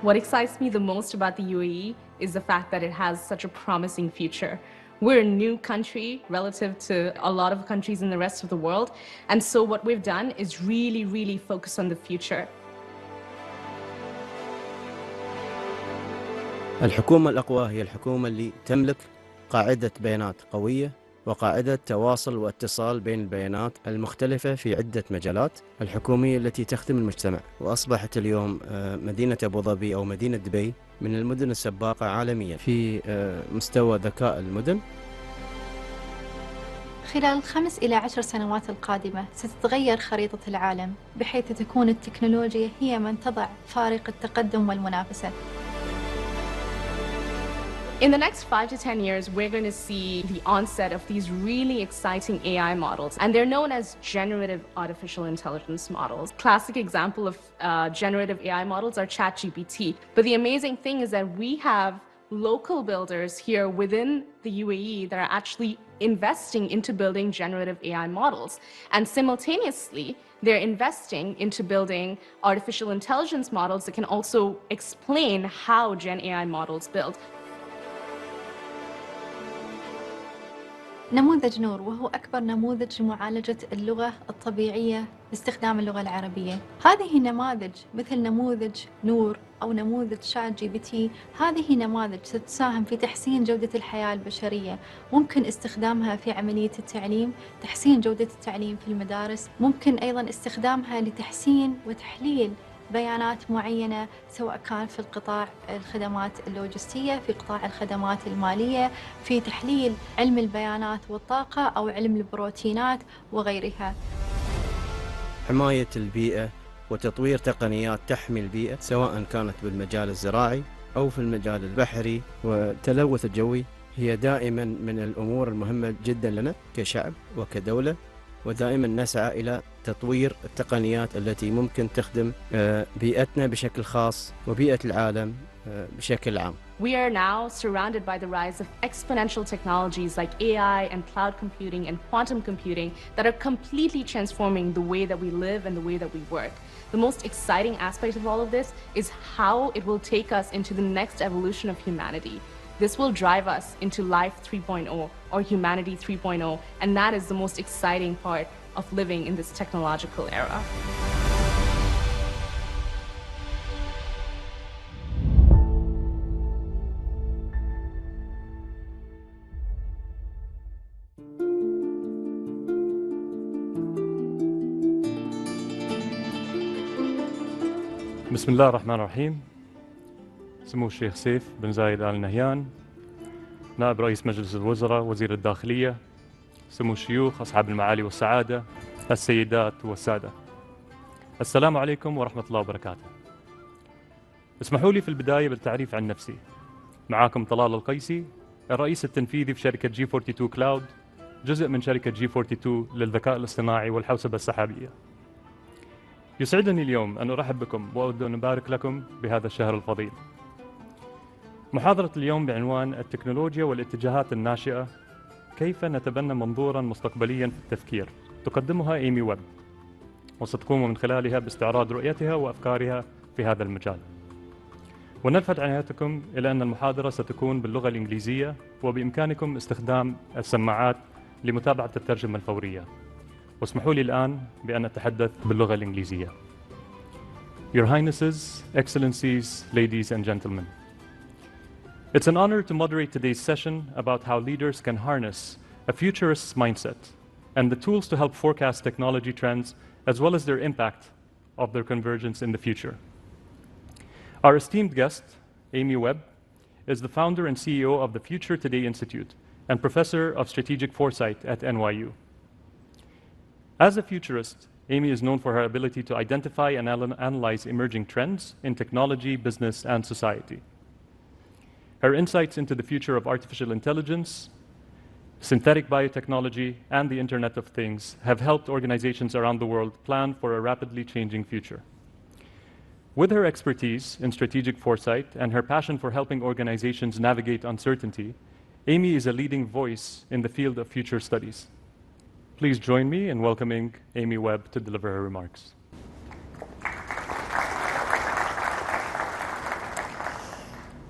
What excites me the most about the UAE is the fact that it has such a promising future. We're a new country relative to a lot of countries in the rest of the world. And so what we've done is really focus on the future. الحكومة الأقوى هي الحكومة اللي تملك قاعدة بيانات قوية وقاعدة تواصل واتصال بين البيانات المختلفة في عدة مجالات الحكومية التي تخدم المجتمع. وأصبحت اليوم مدينة أبو ظبي أو مدينة دبي من المدن السباقة عالميا في مستوى ذكاء المدن. خلال 5 إلى 10 سنوات القادمة ستتغير خريطة العالم بحيث تكون التكنولوجيا هي من تضع فارق التقدم والمنافسة. In the next 5 to 10 years, we're going to see the onset of these really exciting AI models, and they're known as generative artificial intelligence models. Classic example of generative AI models are ChatGPT. But the amazing thing is that we have local builders here within the UAE that are actually investing into building generative AI models. And simultaneously, they're investing into building artificial intelligence models that can also explain how Gen AI models build. نموذج نور وهو أكبر نموذج لمعالجة اللغة الطبيعية باستخدام اللغة العربية. هذه النماذج مثل نموذج نور أو نموذج شات جي بي تي، هذه نماذج ستساهم في تحسين جودة الحياة البشرية. ممكن استخدامها في عملية التعليم، تحسين جودة التعليم في المدارس، ممكن أيضا استخدامها لتحسين وتحليل بيانات معينة سواء كان في القطاع الخدمات اللوجستية، في قطاع الخدمات المالية، في تحليل علم البيانات والطاقة أو علم البروتينات وغيرها. حماية البيئة وتطوير تقنيات تحمي البيئة سواء كانت بالمجال الزراعي أو في المجال البحري والتلوث الجوي هي دائما من الأمور المهمة جدا لنا كشعب وكدولة، ودائما نسعى إلى تطوير التقنيات التي ممكن تخدم بيئتنا بشكل خاص وبيئة العالم بشكل عام. We are now surrounded by the rise of exponential technologies like AI and cloud computing and quantum computing that are completely transforming the way that we live and the way that we work. The most exciting aspect of all of this is how it will take us into the next evolution of humanity. This will drive us into Life 3.0 or Humanity 3.0, and that is the most exciting part of living in this technological era. بسم الله الرحمن الرحيم. سمو الشيخ سيف بن زايد آل نهيان، نائب رئيس مجلس الوزراء، وزير الداخلية، سمو الشيوخ، أصحاب المعالي والسعادة، السيدات والسادة، السلام عليكم ورحمة الله وبركاته. اسمحوا لي في البداية بالتعريف عن نفسي. معاكم طلال القيسي، الرئيس التنفيذي في شركة G42 كلاود، جزء من شركة G42 للذكاء الاصطناعي والحوسبة السحابية. يسعدني اليوم أن أرحب بكم وأود أن أبارك لكم بهذا الشهر الفضيل. محاضرة اليوم بعنوان التكنولوجيا والاتجاهات الناشئة، كيف نتبنى منظورا مستقبليا في التفكير، تقدمها إيمي ويب، وستقوم من خلالها باستعراض رؤيتها وأفكارها في هذا المجال. ونلفت عنايتكم إلى أن المحاضرة ستكون باللغة الإنجليزية، وبإمكانكم استخدام السماعات لمتابعة الترجمة الفورية. واسمحوا لي الآن بأن أتحدث باللغة الإنجليزية. Your Highnesses, Excellencies, Ladies and Gentlemen. It's an honor to moderate today's session about how leaders can harness a futurist's mindset and the tools to help forecast technology trends as well as their impact of their convergence in the future. Our esteemed guest, Éimie Webb, is the founder and CEO of the Future Today Institute and professor of strategic foresight at NYU. As a futurist, Éimie is known for her ability to identify and analyze emerging trends in technology, business, and society. Her insights into the future of artificial intelligence, synthetic biotechnology, and the Internet of Things have helped organizations around the world plan for a rapidly changing future. With her expertise in strategic foresight and her passion for helping organizations navigate uncertainty, Éimie is a leading voice in the field of future studies. Please join me in welcoming Éimie Webb to deliver her remarks.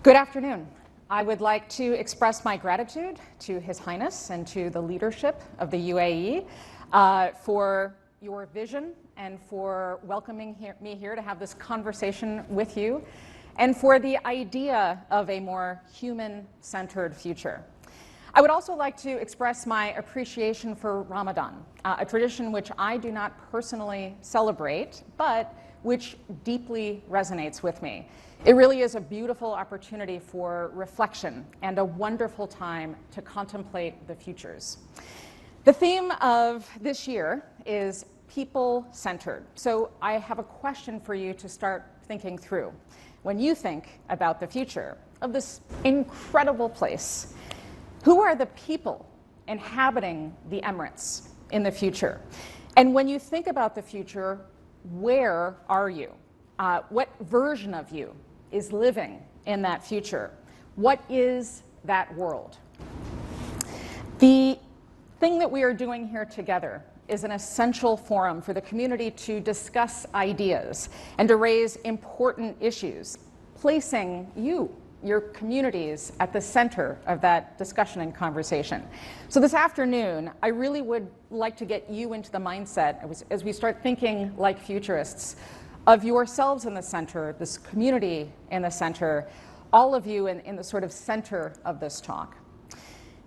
Good afternoon. I would like to express my gratitude to His Highness and to the leadership of the UAE for your vision and for welcoming me here to have this conversation with you, and for the idea of a more human-centered future. I would also like to express my appreciation for Ramadan, a tradition which I do not personally celebrate, but which deeply resonates with me. It really is a beautiful opportunity for reflection and a wonderful time to contemplate the futures. The theme of this year is people-centered. So I have a question for you to start thinking through. When you think about the future of this incredible place, who are the people inhabiting the Emirates in the future? And when you think about the future, where are you? What version of you is living in that future? What is that world? The thing that we are doing here together is an essential forum for the community to discuss ideas and to raise important issues, placing your communities at the center of that discussion and conversation. So this afternoon, I really would like to get you into the mindset as we start thinking like futurists, of yourselves in the center, this community in the center, all of you in the sort of center of this talk.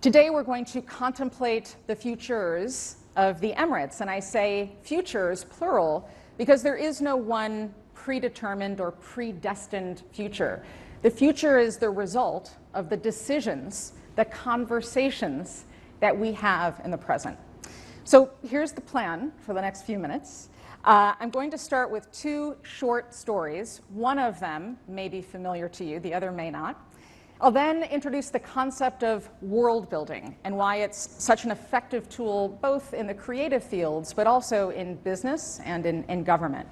Today we're going to contemplate the futures of the Emirates, and I say futures, plural, because there is no one predetermined or predestined future. The future is the result of the decisions, the conversations that we have in the present. So here's the plan for the next few minutes. I'm going to start with two short stories. One of them may be familiar to you, the other may not. I'll then introduce the concept of world building and why it's such an effective tool both in the creative fields but also in business and in government.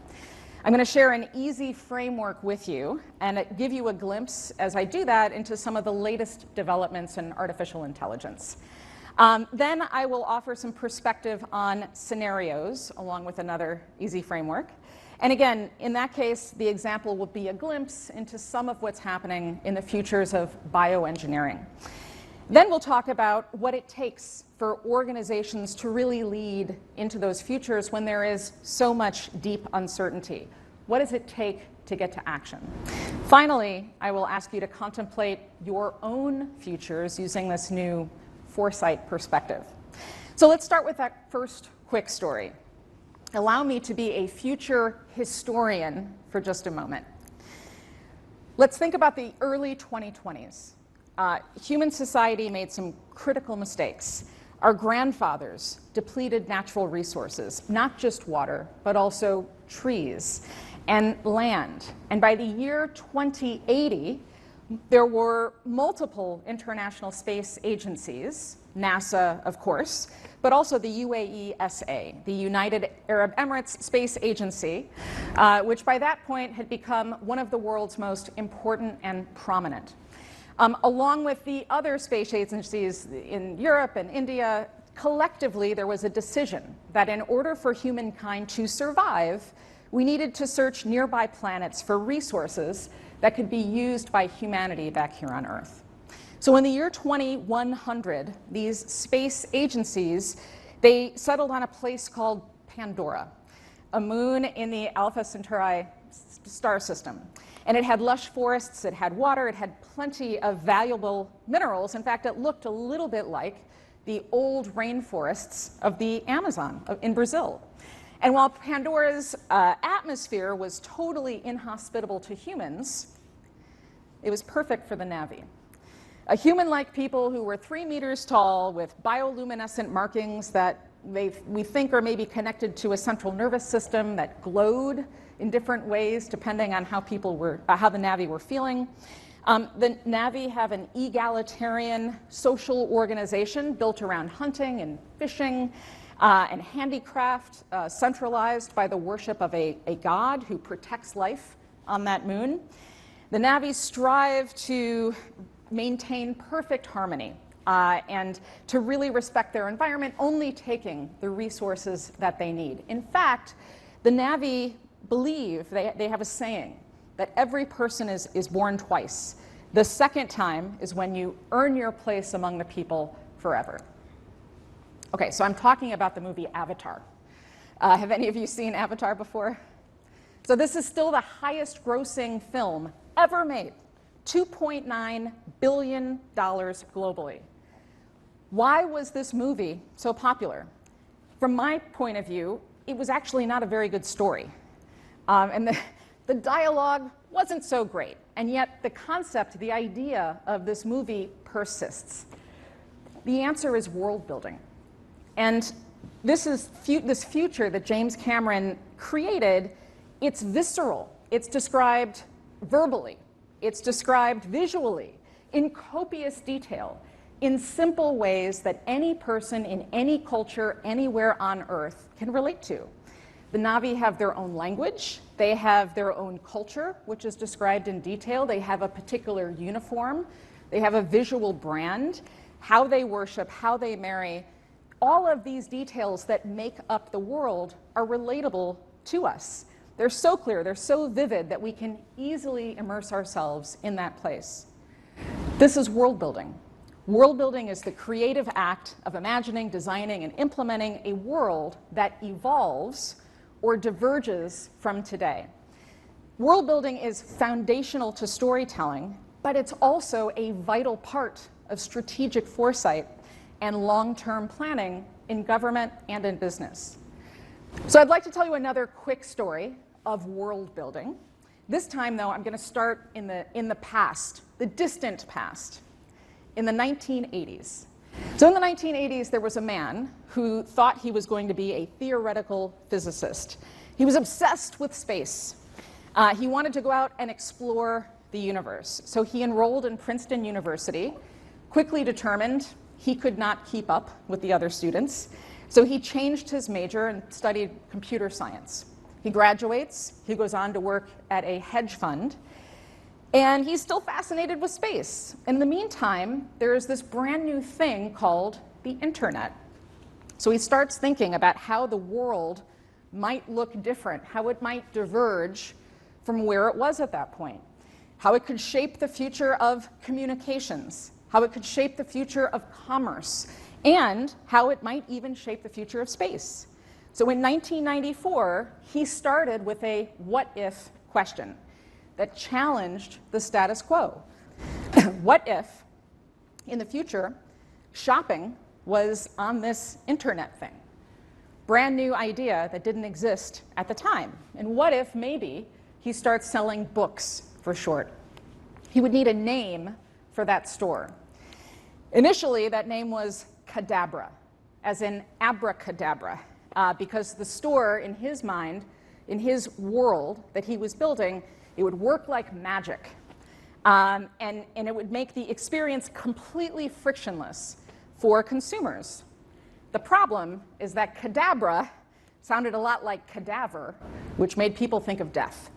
I'm going to share an easy framework with you and give you a glimpse as I do that into some of the latest developments in artificial intelligence. Then I will offer some perspective on scenarios along with another easy framework. And again, in that case, the example will be a glimpse into some of what's happening in the futures of bioengineering. Then we'll talk about what it takes for organizations to really lead into those futures when there is so much deep uncertainty. What does it take to get to action? Finally, I will ask you to contemplate your own futures using this new foresight perspective. So let's start with that first quick story. Allow me to be a future historian for just a moment. Let's think about the early 2020s. Human society made some critical mistakes. Our grandfathers depleted natural resources, not just water, but also trees and land. And by the year 2080, there were multiple international space agencies, NASA, of course, but also the UAE-SA, the United Arab Emirates Space Agency, which by that point had become one of the world's most important and prominent. Along with the other space agencies in Europe and India, collectively there was a decision that in order for humankind to survive, we needed to search nearby planets for resources that could be used by humanity back here on Earth. So in the year 2100, these space agencies, they settled on a place called Pandora, a moon in the Alpha Centauri star system. And it had lush forests, it had water, it had plenty of valuable minerals. In fact, it looked a little bit like the old rainforests of the Amazon in Brazil. And while Pandora's atmosphere was totally inhospitable to humans, it was perfect for the Na'vi. A human-like people who were 3 meters tall with bioluminescent markings that we think are maybe connected to a central nervous system that glowed in different ways depending on how how the Na'vi were feeling. The Na'vi have an egalitarian social organization built around hunting and fishing and handicraft, centralized by the worship of a god who protects life on that moon. The Na'vi strive to maintain perfect harmony and to really respect their environment, only taking the resources that they need. In fact, the Na'vi believe, they have a saying, that every person is born twice. The second time is when you earn your place among the people forever. Okay, so I'm talking about the movie Avatar. Have any of you seen Avatar before? So this is still the highest grossing film ever made, $2.9 billion globally. Why was this movie so popular? From my point of view, it was actually not a very good story. And the dialogue wasn't so great. And yet the concept, the idea of this movie persists. The answer is world building. And this future that James Cameron created, it's visceral. It's described verbally. It's described visually, in copious detail, in simple ways that any person in any culture anywhere on Earth can relate to. The Na'vi have their own language. They have their own culture, which is described in detail. They have a particular uniform. They have a visual brand, how they worship, how they marry. All of these details that make up the world are relatable to us. They're so clear, they're so vivid that we can easily immerse ourselves in that place. This is world building. World building is the creative act of imagining, designing, and implementing a world that evolves or diverges from today. World building is foundational to storytelling, but it's also a vital part of strategic foresight and long-term planning in government and in business. So I'd like to tell you another quick story of world building. This time, though, I'm going to start in the past, the distant past, in the 1980s. So in the 1980s, there was a man who thought he was going to be a theoretical physicist. He was obsessed with space. He wanted to go out and explore the universe. So he enrolled in Princeton University, quickly determined he could not keep up with the other students. So he changed his major and studied computer science. He graduates, he goes on to work at a hedge fund, and he's still fascinated with space. In the meantime, there is this brand new thing called the internet. So he starts thinking about how the world might look different, how it might diverge from where it was at that point, how it could shape the future of communications, how it could shape the future of commerce, and how it might even shape the future of space. So in 1994, he started with a what-if question that challenged the status quo. What if, in the future, shopping was on this internet thing? Brand new idea that didn't exist at the time. And what if maybe he starts selling books for short? He would need a name for that store. Initially, that name was Cadabra, as in abracadabra, because the store, in his mind, in his world that he was building, it would work like magic. And it would make the experience completely frictionless for consumers. The problem is that cadabra sounded a lot like cadaver, which made people think of death.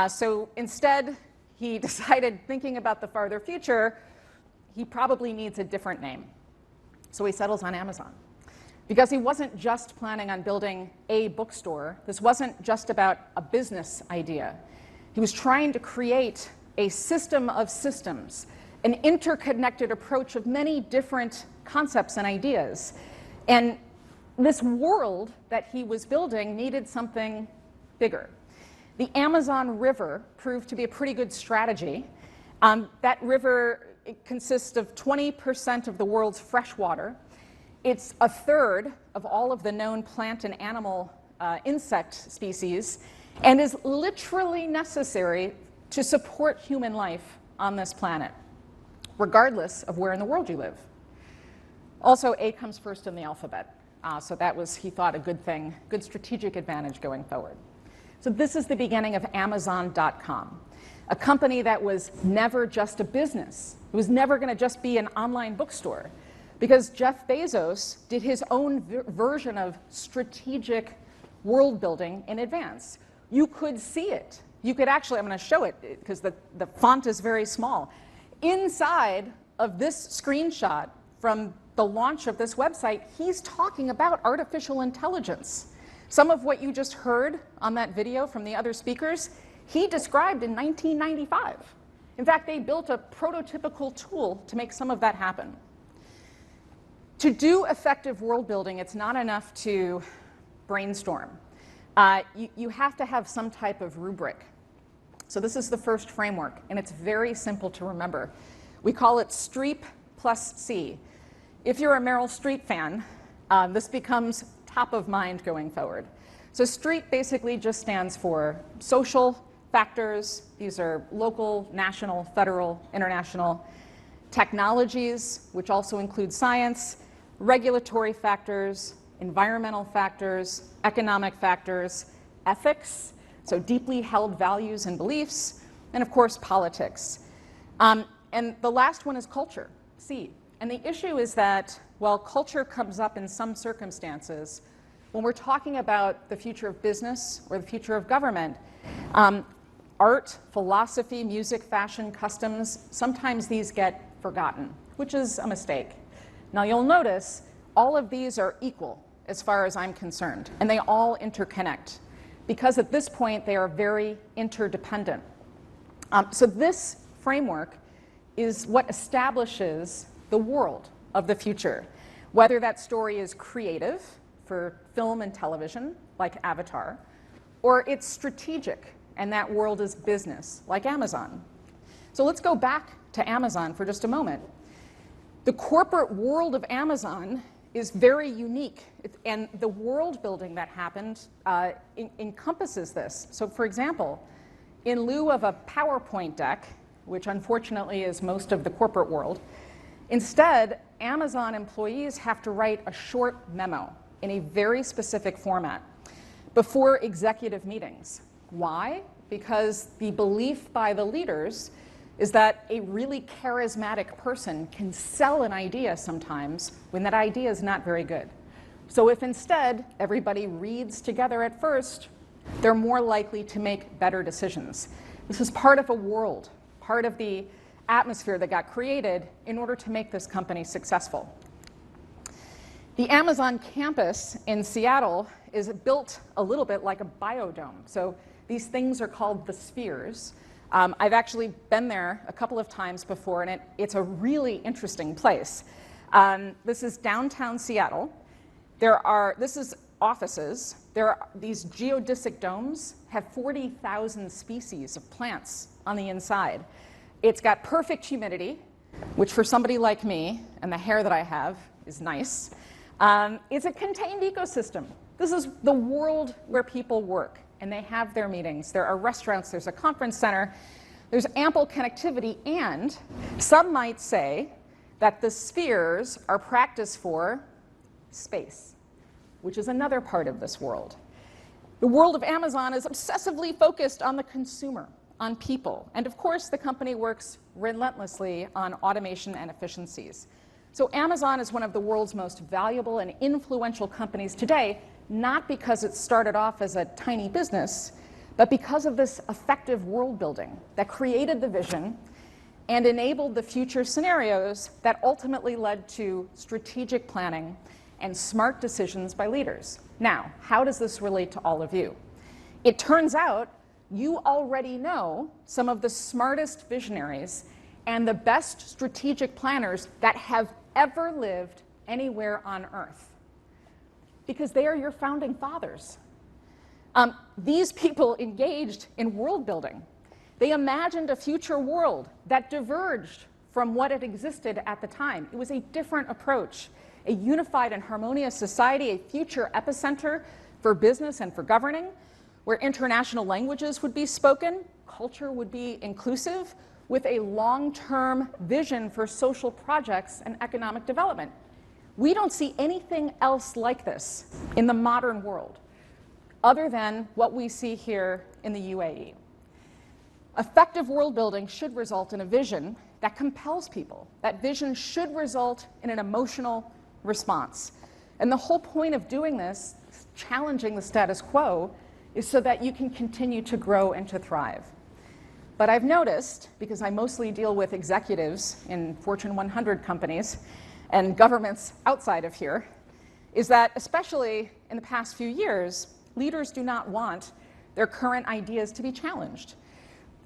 So instead, he decided, thinking about the farther future, he probably needs a different name. So he settles on Amazon. Because he wasn't just planning on building a bookstore. This wasn't just about a business idea. He was trying to create a system of systems, an interconnected approach of many different concepts and ideas. And this world that he was building needed something bigger. The Amazon River proved to be a pretty good strategy. That river consists of 20% of the world's fresh water. It's a third of all of the known plant and animal insect species, and is literally necessary to support human life on this planet, regardless of where in the world you live. Also, A comes first in the alphabet. So that was, he thought, a good thing, good strategic advantage going forward. So this is the beginning of Amazon.com, a company that was never just a business. It was never going to just be an online bookstore, because Jeff Bezos did his own version of strategic world building in advance. You could see it. You could actually, I'm going to show it because the font is very small. Inside of this screenshot from the launch of this website, he's talking about artificial intelligence. Some of what you just heard on that video from the other speakers, he described in 1995. In fact, they built a prototypical tool to make some of that happen. To do effective world building, it's not enough to brainstorm. You have to have some type of rubric. So this is the first framework, and it's very simple to remember. We call it STREEP plus C. If you're a Meryl Streep fan, this becomes top of mind going forward. So STREEP basically just stands for social factors. These are local, national, federal, international. Technologies, which also include science. Regulatory factors, environmental factors, economic factors, ethics, so deeply held values and beliefs, and of course politics. And the last one is culture, C. And the issue is that while culture comes up in some circumstances, when we're talking about the future of business or the future of government, art, philosophy, music, fashion, customs, sometimes these get forgotten, which is a mistake. Now you'll notice all of these are equal as far as I'm concerned, and they all interconnect, because at this point they are very interdependent. So this framework is what establishes the world of the future, whether that story is creative for film and television, like Avatar, or it's strategic, and that world is business, like Amazon. So let's go back to Amazon for just a moment. The corporate world of Amazon is very unique, and the world building that happened encompasses this. So for example, in lieu of a PowerPoint deck, which unfortunately is most of the corporate world, instead, Amazon employees have to write a short memo in a very specific format before executive meetings. Why? Because the belief by the leaders is that a really charismatic person can sell an idea sometimes when that idea is not very good. So if instead everybody reads together at first, they're more likely to make better decisions. This is part of a world, part of the atmosphere that got created in order to make this company successful. The Amazon campus in Seattle is built a little bit like a biodome. So these things are called the spheres. I've actually been there a couple of times before, and it's a really interesting place. This is downtown Seattle. This is offices. These geodesic domes have 40,000 species of plants on the inside. It's got perfect humidity, which for somebody like me and the hair that I have is nice. It's a contained ecosystem. This is the world where people work, and they have their meetings. There are restaurants, there's a conference center, there's ample connectivity, and some might say that the spheres are practice for space, which is another part of this world. The world of Amazon is obsessively focused on the consumer, on people, and of course the company works relentlessly on automation and efficiencies. So Amazon is one of the world's most valuable and influential companies today, not because it started off as a tiny business, but because of this effective world building that created the vision and enabled the future scenarios that ultimately led to strategic planning and smart decisions by leaders. Now, how does this relate to all of you? It turns out you already know some of the smartest visionaries and the best strategic planners that have ever lived anywhere on Earth, because they are your founding fathers. These people engaged in world building. They imagined a future world that diverged from what had existed at the time. It was a different approach, a unified and harmonious society, a future epicenter for business and for governing, where international languages would be spoken, culture would be inclusive, with a long-term vision for social projects and economic development. We don't see anything else like this in the modern world, other than what we see here in the UAE. Effective world building should result in a vision that compels people. That vision should result in an emotional response. And the whole point of doing this, challenging the status quo, is so that you can continue to grow and to thrive. But I've noticed, because I mostly deal with executives in Fortune 100 companies and governments outside of here, is that especially in the past few years, leaders do not want their current ideas to be challenged.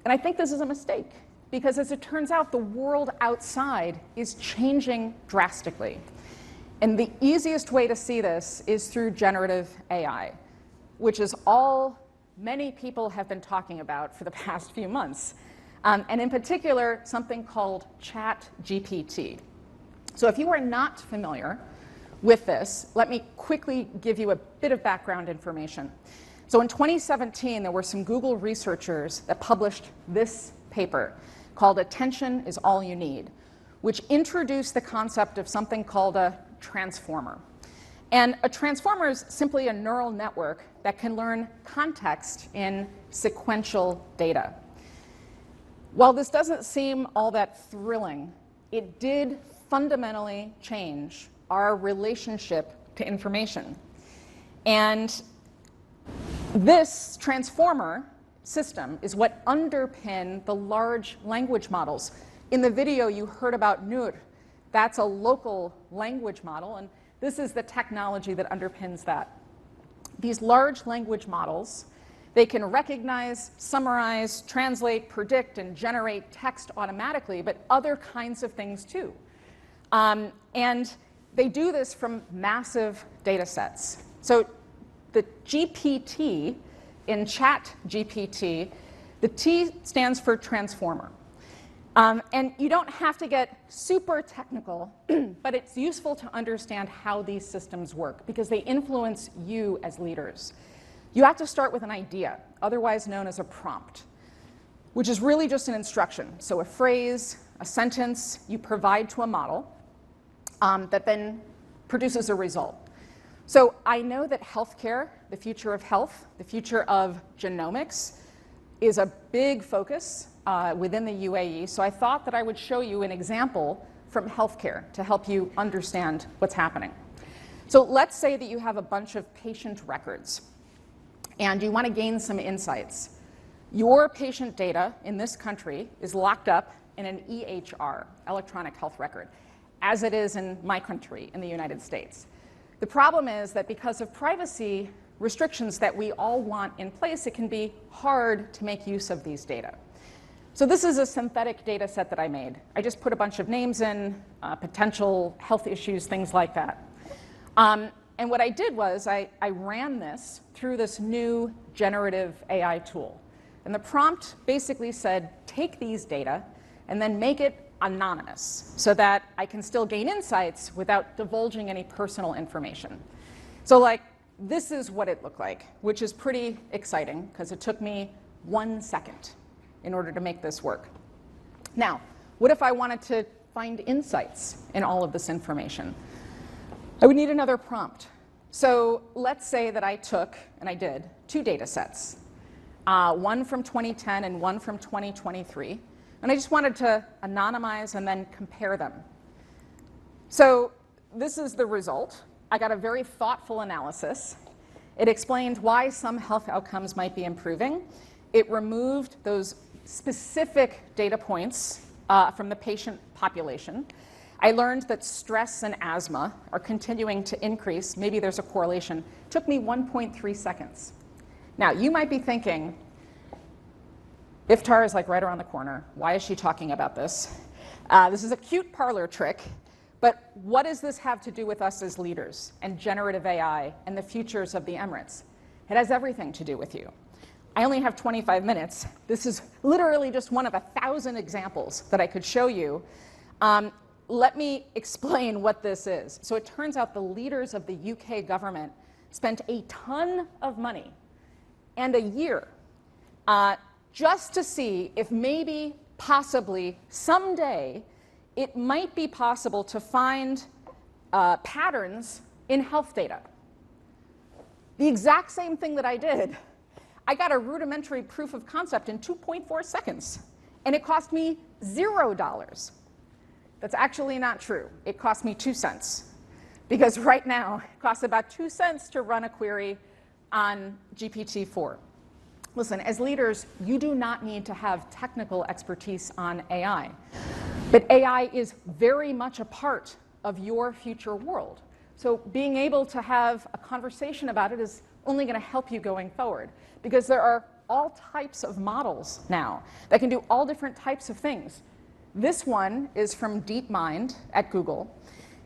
And I think this is a mistake, because as it turns out, the world outside is changing drastically. And the easiest way to see this is through generative AI, which is all many people have been talking about for the past few months. And in particular, something called ChatGPT. So if you are not familiar with this, let me quickly give you a bit of background information. So in 2017, there were some Google researchers that published this paper called Attention is All You Need, which introduced the concept of something called a transformer. And a transformer is simply a neural network that can learn context in sequential data. While this doesn't seem all that thrilling, it did fundamentally change our relationship to information. And this transformer system is what underpin the large language models. In the video, you heard about Nur. That's a local language model, and this is the technology that underpins that. These large language models, they can recognize, summarize, translate, predict, and generate text automatically, but other kinds of things too. And they do this from massive data sets. So the GPT in ChatGPT, the T stands for transformer. And you don't have to get super technical, but it's useful to understand how these systems work because they influence you as leaders. You have to start with an idea, otherwise known as a prompt, which is really just an instruction. So a phrase, a sentence you provide to a model that then produces a result. So I know that healthcare, the future of health, the future of genomics, is a big focus within the UAE. So I thought that I would show you an example from healthcare to help you understand what's happening. So let's say that you have a bunch of patient records and you want to gain some insights. Your patient data in this country is locked up in an EHR, electronic health record, as it is in my country, in the United States. The problem is that because of privacy restrictions that we all want in place, it can be hard to make use of these data. So this is a synthetic data set that I made. I just put a bunch of names in, potential health issues, things like that. And what I did was I ran this through this new generative AI tool. And the prompt basically said, take these data and then make it anonymous so that I can still gain insights without divulging any personal information. So like, this is what it looked like, which is pretty exciting because it took me 1 second in order to make this work. Now, what if I wanted to find insights in all of this information? I would need another prompt. So let's say that I took, and I did, 2 data sets, one from 2010 and one from 2023. And I just wanted to anonymize and then compare them. So this is the result. I got a very thoughtful analysis. It explained why some health outcomes might be improving. It removed those specific data points from the patient population. I learned that stress and asthma are continuing to increase. Maybe there's a correlation. It took me 1.3 seconds. Now, you might be thinking, Iftar is like right around the corner. Why is she talking about this? This is a cute parlor trick, but what does this have to do with us as leaders and generative AI and the futures of the Emirates? It has everything to do with you. I only have 25 minutes. This is literally just one of 1,000 examples that I could show you. Let me explain what this is. So it turns out the leaders of the UK government spent a ton of money and a year just to see if maybe, possibly, someday, it might be possible to find patterns in health data. The exact same thing that I did. I got a rudimentary proof of concept in 2.4 seconds, and it cost me $0. That's actually not true. It cost me 2 cents, because right now, it costs about 2 cents to run a query on GPT-4. Listen, as leaders, you do not need to have technical expertise on AI. But AI is very much a part of your future world. So being able to have a conversation about it is only going to help you going forward, because there are all types of models now that can do all different types of things. This one is from DeepMind at Google.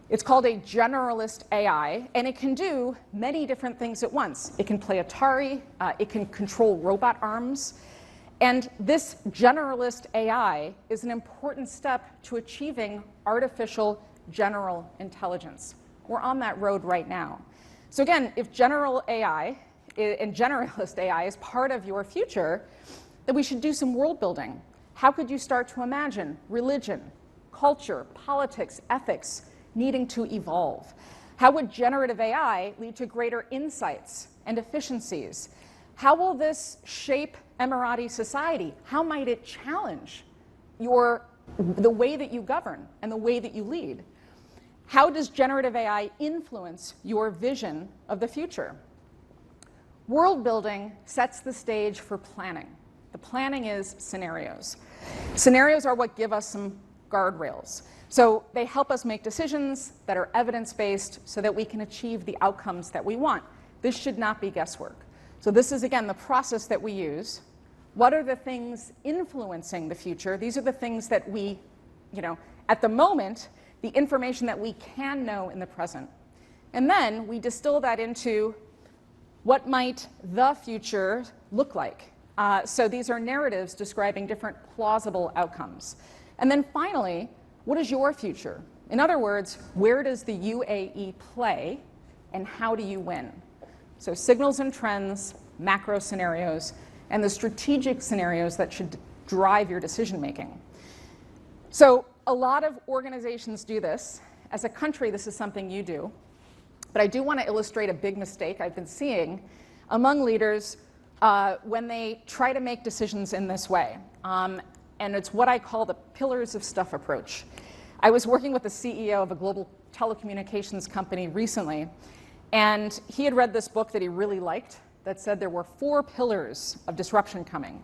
It's called a generalist AI, and it can do many different things at once. It can play Atari, it can control robot arms, and this generalist AI is an important step to achieving artificial general intelligence. We're on that road right now. So again, if general AI and generalist AI is part of your future, then we should do some world building. How could you start to imagine religion, culture, politics, ethics needing to evolve? How would generative AI lead to greater insights and efficiencies? How will this shape Emirati society? How might it challenge the way that you govern and the way that you lead? How does generative AI influence your vision of the future? World building sets the stage for planning. The planning is scenarios. Scenarios are what give us some guardrails. So they help us make decisions that are evidence-based so that we can achieve the outcomes that we want. This should not be guesswork. So this is, again, the process that we use. What are the things influencing the future? These are the things that we, at the moment, the information that we can know in the present. And then we distill that into what might the future look like. So these are narratives describing different plausible outcomes. And then finally, what is your future? In other words, where does the UAE play and how do you win? So signals and trends, macro scenarios, and the strategic scenarios that should drive your decision making. So a lot of organizations do this. As a country, this is something you do. But I do want to illustrate a big mistake I've been seeing among leaders when they try to make decisions in this way. And it's what I call the pillars of stuff approach. I was working with the CEO of a global telecommunications company recently, and he had read this book that he really liked that said there were 4 pillars of disruption coming,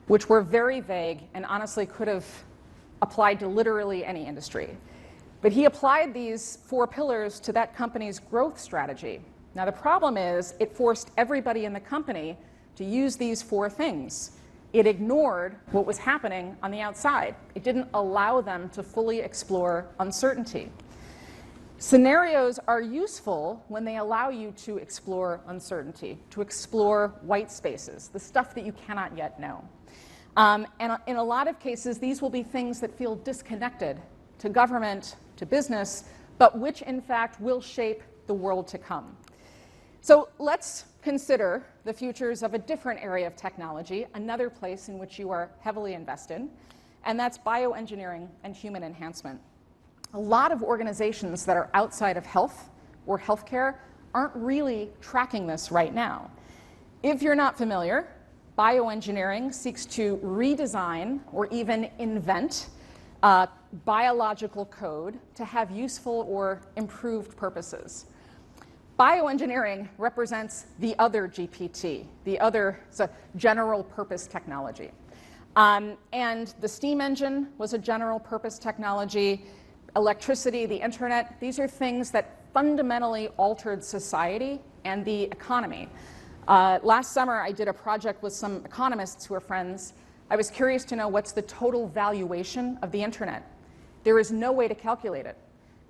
which were very vague and honestly could have applied to literally any industry. But he applied these 4 pillars to that company's growth strategy. Now the problem is it forced everybody in the company to use these 4 things. It ignored what was happening on the outside. It didn't allow them to fully explore uncertainty. Scenarios are useful when they allow you to explore uncertainty, to explore white spaces, the stuff that you cannot yet know. And in a lot of cases, these will be things that feel disconnected to government, to business, but which in fact will shape the world to come. So let's consider the futures of a different area of technology, another place in which you are heavily invested, and that's bioengineering and human enhancement. A lot of organizations that are outside of health or healthcare aren't really tracking this right now. If you're not familiar, bioengineering seeks to redesign or even invent biological code to have useful or improved purposes. Bioengineering represents the other GPT, it's a general purpose technology. And the steam engine was a general purpose technology. Electricity, the internet, these are things that fundamentally altered society and the economy. Last summer, I did a project with some economists who are friends. I was curious to know what's the total valuation of the internet. There is no way to calculate it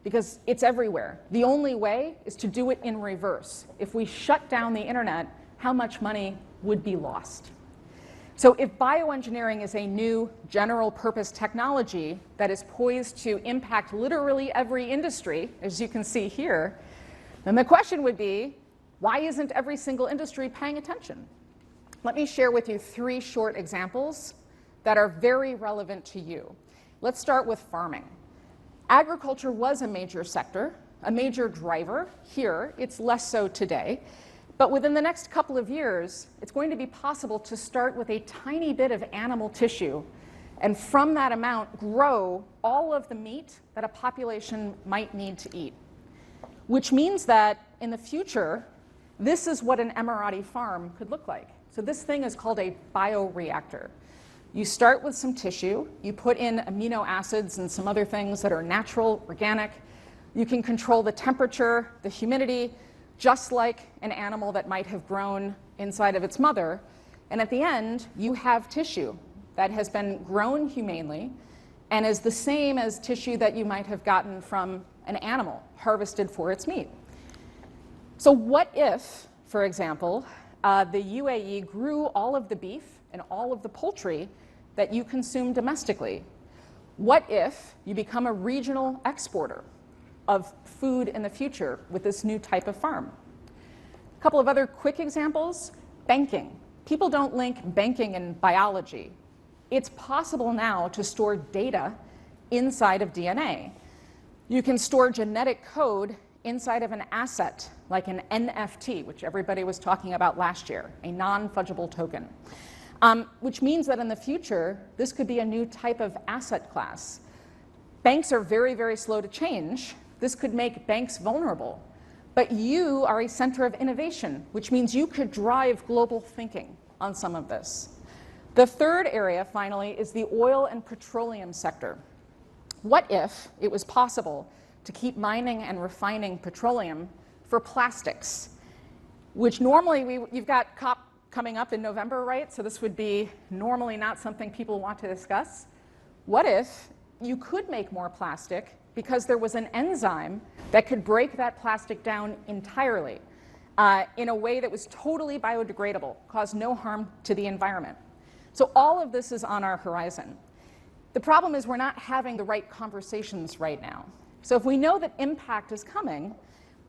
because it's everywhere. The only way is to do it in reverse. If we shut down the internet, how much money would be lost? So if bioengineering is a new general purpose technology that is poised to impact literally every industry, as you can see here, then the question would be, why isn't every single industry paying attention? Let me share with you 3 short examples that are very relevant to you. Let's start with farming. Agriculture was a major sector, a major driver. Here, it's less so today. But within the next couple of years, it's going to be possible to start with a tiny bit of animal tissue and from that amount grow all of the meat that a population might need to eat. Which means that in the future, this is what an Emirati farm could look like. So this thing is called a bioreactor. You start with some tissue, you put in amino acids and some other things that are natural, organic. You can control the temperature, the humidity, just like an animal that might have grown inside of its mother. And at the end, you have tissue that has been grown humanely and is the same as tissue that you might have gotten from an animal harvested for its meat. So what if, for example, the UAE grew all of the beef and all of the poultry that you consume domestically? What if you become a regional exporter of food in the future with this new type of farm? A couple of other quick examples. Banking. People don't link banking and biology. It's possible now to store data inside of DNA. You can store genetic code inside of an asset, like an NFT, which everybody was talking about last year, a non-fungible token, which means that in the future, this could be a new type of asset class. Banks are very, very slow to change. This could make banks vulnerable. But you are a center of innovation, which means you could drive global thinking on some of this. The third area, finally, is the oil and petroleum sector. What if it was possible to keep mining and refining petroleum for plastics, which normally you've got COP coming up in November, right? So this would be normally not something people want to discuss. What if you could make more plastic because there was an enzyme that could break that plastic down entirely in a way that was totally biodegradable, caused no harm to the environment? So all of this is on our horizon. The problem is we're not having the right conversations right now. So if we know that impact is coming,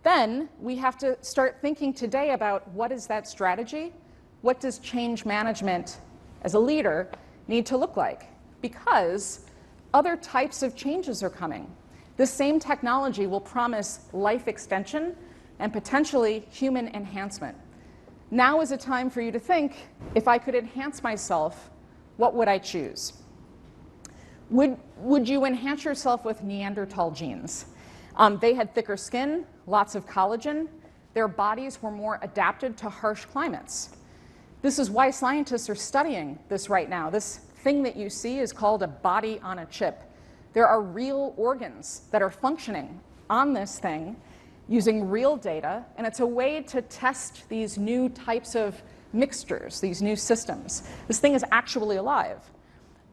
then we have to start thinking today about what is that strategy? What does change management as a leader need to look like? Because other types of changes are coming. This same technology will promise life extension and potentially human enhancement. Now is a time for you to think, if I could enhance myself, what would I choose? Would you enhance yourself with Neanderthal genes? They had thicker skin, lots of collagen. Their bodies were more adapted to harsh climates. This is why scientists are studying this right now. This thing that you see is called a body on a chip. There are real organs that are functioning on this thing using real data, and it's a way to test these new types of mixtures, these new systems. This thing is actually alive.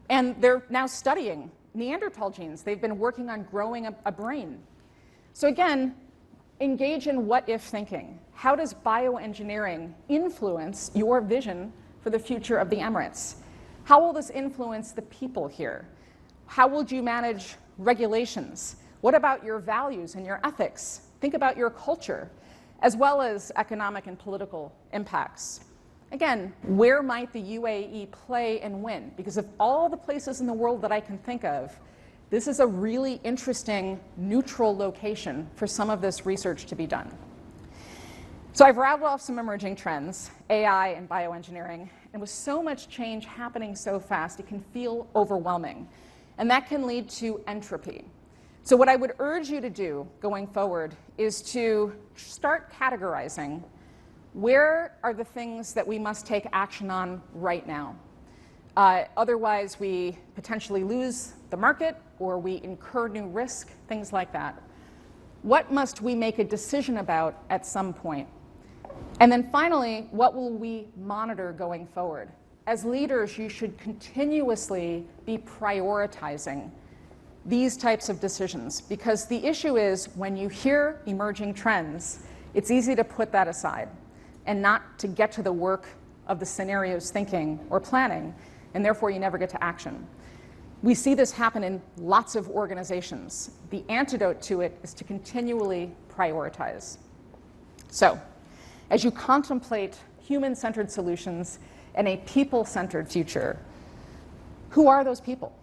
And they're now studying Neanderthal genes. They've been working on growing a brain. So again, engage in what-if thinking. How does bioengineering influence your vision for the future of the Emirates? How will this influence the people here? How would you manage regulations? What about your values and your ethics? Think about your culture, as well as economic and political impacts. Again, where might the UAE play and win? Because of all the places in the world that I can think of, this is a really interesting neutral location for some of this research to be done. So I've rattled off some emerging trends, AI and bioengineering, and with so much change happening so fast, it can feel overwhelming. And that can lead to entropy. So what I would urge you to do going forward is to start categorizing where are the things that we must take action on right now. Otherwise, we potentially lose the market or we incur new risk, things like that. What must we make a decision about at some point? And then finally, what will we monitor going forward? As leaders, you should continuously be prioritizing these types of decisions, because the issue is when you hear emerging trends, it's easy to put that aside and not to get to the work of the scenarios thinking or planning, and therefore you never get to action. We see this happen in lots of organizations. The antidote to it is to continually prioritize. So, as you contemplate human-centered solutions and a people-centered future, who are those people?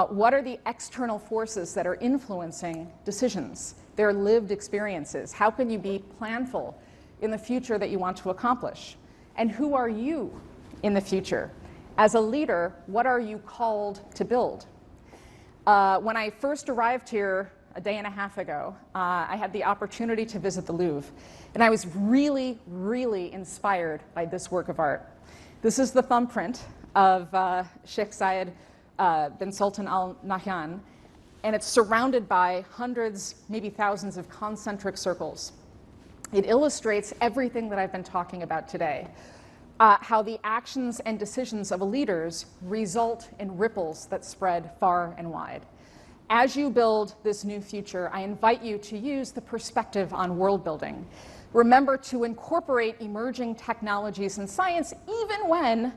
What are the external forces that are influencing decisions, their lived experiences? How can you be planful in the future that you want to accomplish? And who are you in the future? As a leader, what are you called to build? When I first arrived here a day and a half ago, I had the opportunity to visit the Louvre, and I was really, really inspired by this work of art. This is the thumbprint of Sheikh Zayed bin Sultan Al Nahyan, and it's surrounded by hundreds, maybe thousands of concentric circles. It illustrates everything that I've been talking about today. how the actions and decisions of leaders result in ripples that spread far and wide. As you build this new future, I invite you to use the perspective on world building. Remember to incorporate emerging technologies and science even when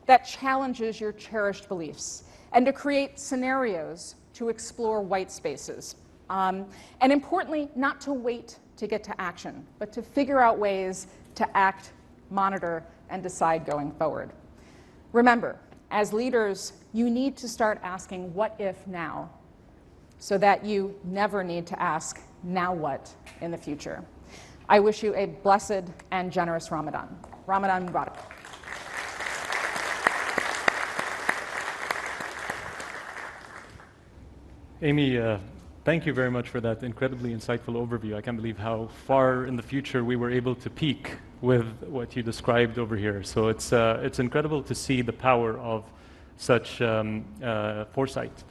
that challenges your cherished beliefs, and to create scenarios to explore white spaces. And importantly, not to wait to get to action, but to figure out ways to act, monitor, and decide going forward. Remember, as leaders, you need to start asking what if now, so that you never need to ask now what in the future. I wish you a blessed and generous Ramadan. Ramadan Mubarak. Amy, thank you very much for that incredibly insightful overview. I can't believe how far in the future we were able to peak with what you described over here. So it's incredible to see the power of such foresight.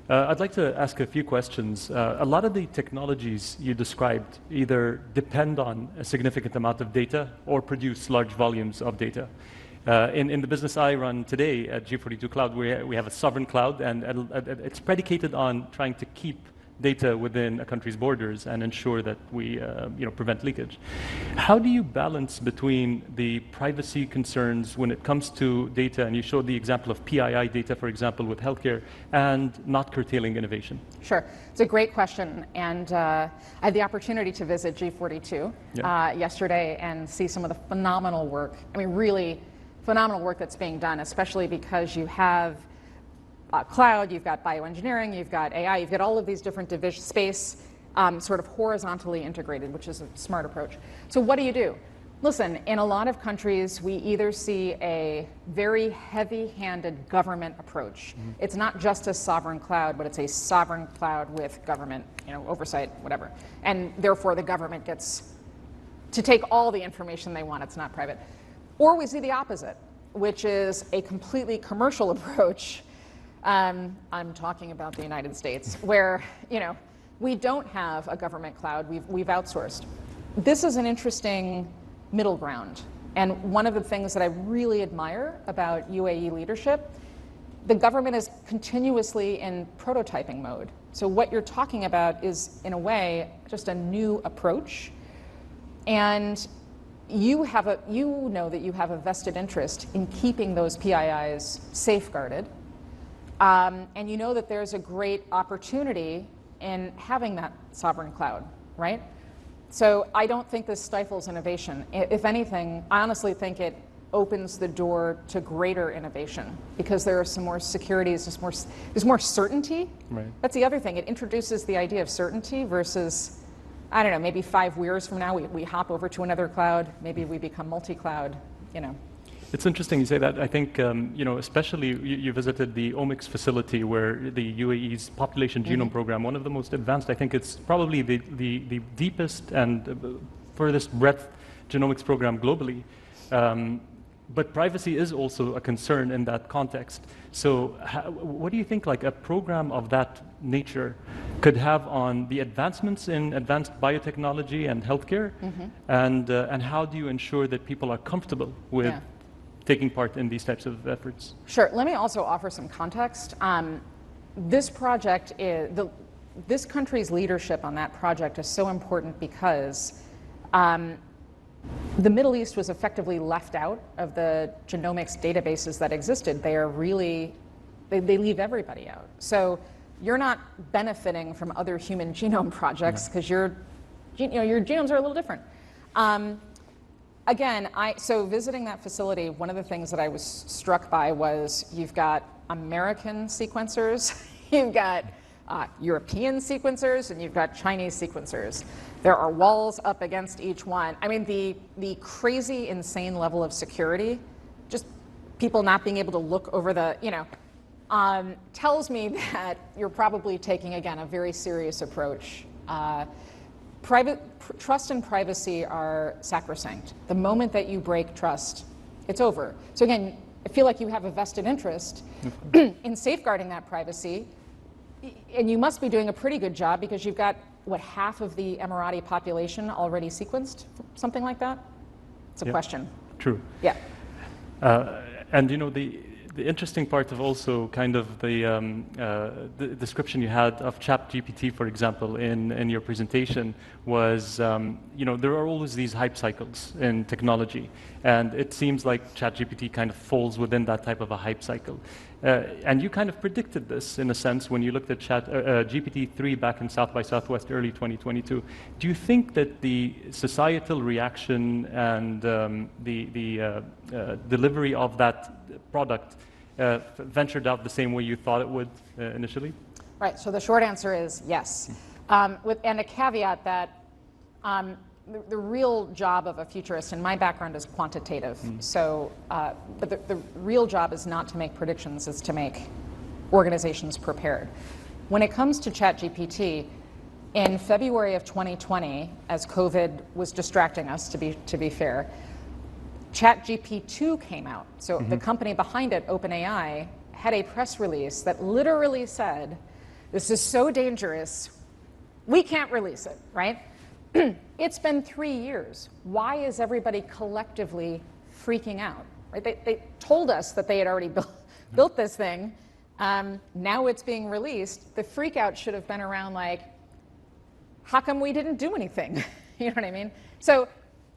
I'd like to ask a few questions. A lot of the technologies you described either depend on a significant amount of data or produce large volumes of data. In the business I run today at G42 Cloud, we have a sovereign cloud, and it's predicated on trying to keep data within a country's borders and ensure that we prevent leakage. How do you balance between the privacy concerns when it comes to data, and you showed the example of PII data, for example, with healthcare, and not curtailing innovation? Sure. It's a great question, and I had the opportunity to visit G42 yesterday and see some of the phenomenal work, I mean really phenomenal work that's being done, especially because you have cloud, you've got bioengineering, you've got AI, you've got all of these different division space sort of horizontally integrated, which is a smart approach. So what do? Listen, in a lot of countries, we either see a very heavy-handed government approach. Mm-hmm. It's not just a sovereign cloud, but it's a sovereign cloud with government, oversight, whatever. And therefore, the government gets to take all the information they want. It's not private. Or we see the opposite, which is a completely commercial approach. I'm talking about the United States, where we don't have a government cloud. We've outsourced. This is an interesting middle ground, and one of the things that I really admire about UAE leadership, the government is continuously in prototyping mode. So what you're talking about is, in a way, just a new approach, and you know that you have a vested interest in keeping those PIIs safeguarded. And you know that there's a great opportunity in having that sovereign cloud, right? So I don't think this stifles innovation. If anything, I honestly think it opens the door to greater innovation because there are some more securities, there's more certainty. Right. That's the other thing. It introduces the idea of certainty versus, I don't know, maybe 5 years from now we hop over to another cloud, maybe we become multi-cloud, It's interesting you say that. I think, especially you visited the omics facility where the UAE's population genome program, one of the most advanced, I think it's probably the deepest and furthest breadth genomics program globally. But privacy is also a concern in that context. So what do you think like a program of that nature could have on the advancements in advanced biotechnology and healthcare? And how do you ensure that people are comfortable with taking part in these types of efforts? Sure. Let me also offer some context. This project this country's leadership on that project is so important because the Middle East was effectively left out of the genomics databases that existed. They are really, they leave everybody out. So you're not benefiting from other human genome projects because your genomes are a little different. Again, so visiting that facility, one of the things that I was struck by was you've got American sequencers, you've got European sequencers, and you've got Chinese sequencers. There are walls up against each one. I mean, the crazy, insane level of security, just people not being able to look over the, tells me that you're probably taking, again, a very serious approach. Trust and privacy are sacrosanct. The moment that you break trust, it's over. So again, I feel like you have a vested interest in safeguarding that privacy, and you must be doing a pretty good job because you've got, what, half of the Emirati population already sequenced, something like that? It's a question. True. Yeah. And you know, the interesting part of also kind of the description you had of ChatGPT, for example, in your presentation was, you know, there are always these hype cycles in technology, and it seems like ChatGPT kind of falls within that type of a hype cycle. And you kind of predicted this in a sense when you looked at GPT-3 back in South by Southwest early 2022. Do you think that the societal reaction and the delivery of that product ventured out the same way you thought it would initially? Right, so the short answer is yes. And a caveat that the real job of a futurist, and my background is quantitative, so, but the real job is not to make predictions, it's to make organizations prepared. When it comes to ChatGPT, in February of 2020, as COVID was distracting us, to be fair, ChatGPT-2 came out. So the company behind it, OpenAI, had a press release that literally said, this is so dangerous, we can't release it, right? It's been 3 years. Why is everybody collectively freaking out? Right? They told us that they had already built this thing. Now it's being released. The freak out should have been around like, how come we didn't do anything? You know what I mean? So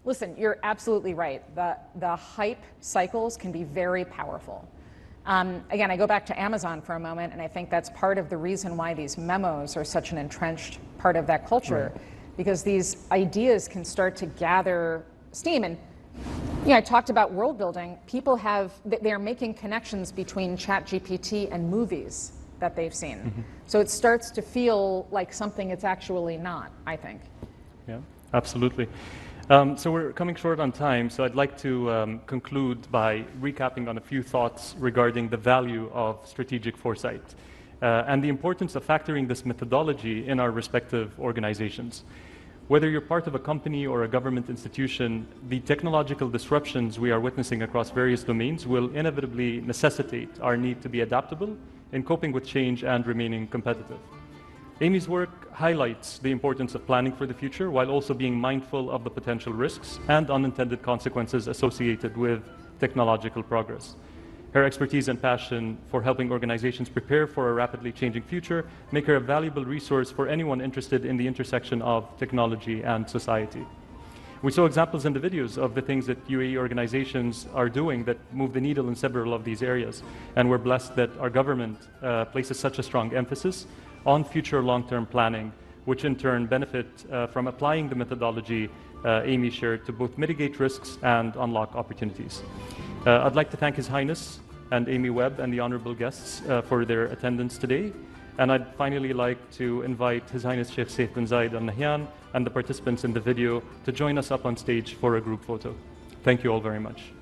listen, you're absolutely right. The hype cycles can be very powerful. Again, I go back to Amazon for a moment, and I think that's part of the reason why these memos are such an entrenched part of that culture. Right. Because these ideas can start to gather steam. And you know, I talked about world building. People they're making connections between ChatGPT and movies that they've seen. So it starts to feel like something it's actually not, I think. Yeah, absolutely. So we're coming short on time, so I'd like to conclude by recapping on a few thoughts regarding the value of strategic foresight and the importance of factoring this methodology in our respective organizations. Whether you're part of a company or a government institution, the technological disruptions we are witnessing across various domains will inevitably necessitate our need to be adaptable in coping with change and remaining competitive. Amy's work highlights the importance of planning for the future while also being mindful of the potential risks and unintended consequences associated with technological progress. Her expertise and passion for helping organizations prepare for a rapidly changing future make her a valuable resource for anyone interested in the intersection of technology and society. We saw examples in the videos of the things that UAE organizations are doing that move the needle in several of these areas, and we're blessed that our government places such a strong emphasis on future long-term planning, which in turn benefit from applying the methodology Amy shared to both mitigate risks and unlock opportunities. I'd like to thank His Highness and Amy Webb and the honorable guests for their attendance today. And I'd finally like to invite His Highness Sheikh Saif bin Zayed Al Nahyan and the participants in the video to join us up on stage for a group photo. Thank you all very much.